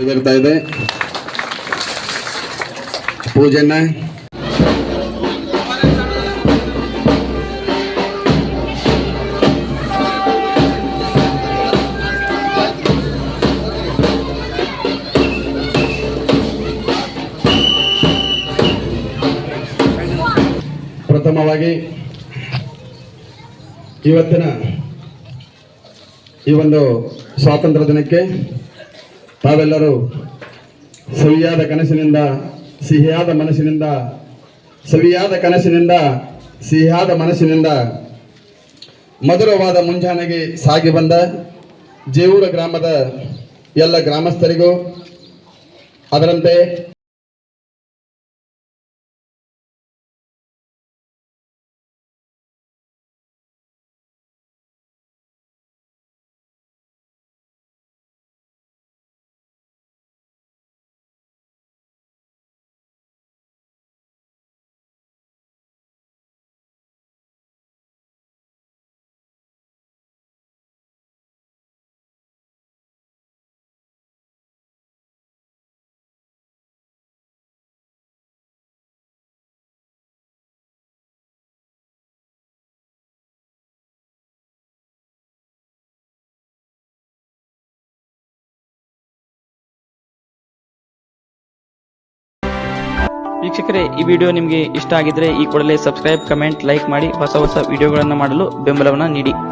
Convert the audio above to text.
ನೆರವೇರ್ತಾ ಇದೆ. ಪೂಜೆಯನ್ನ ಪ್ರಥಮವಾಗಿ ಇವತ್ತಿನ ಈ ಒಂದು ಸ್ವಾತಂತ್ರ್ಯ ದಿನಕ್ಕೆ ತಾವೆಲ್ಲರೂ ಸವಿಯಾದ ಕನಸಿನಿಂದ ಸಿಹಿಯಾದ ಮನಸ್ಸಿನಿಂದ ಸಿಹಿಯಾದ ಮನಸ್ಸಿನಿಂದ ಮಧುರವಾದ ಮುಂಜಾನೆಗೆ ಸಾಗಿ ಬಂದ ಜೇವೂರ ಗ್ರಾಮದ ಎಲ್ಲ ಗ್ರಾಮಸ್ಥರಿಗೂ ಅದರಂತೆ ವೀಕ್ಷಕರೇ, ಈ ವಿಡಿಯೋ ನಿಮಗೆ ಇಷ್ಟ ಆಗಿದ್ರೆ ಈ ಕೂಡಲೇ ಸಬ್ಸ್ಕ್ರೈಬ್, ಕಮೆಂಟ್, ಲೈಕ್ ಮಾಡಿ ಹೊಸ ವಿಡಿಯೋಗಳನ್ನು ಮಾಡಲು ಬೆಂಬಲವನ್ನು ನೀಡಿ.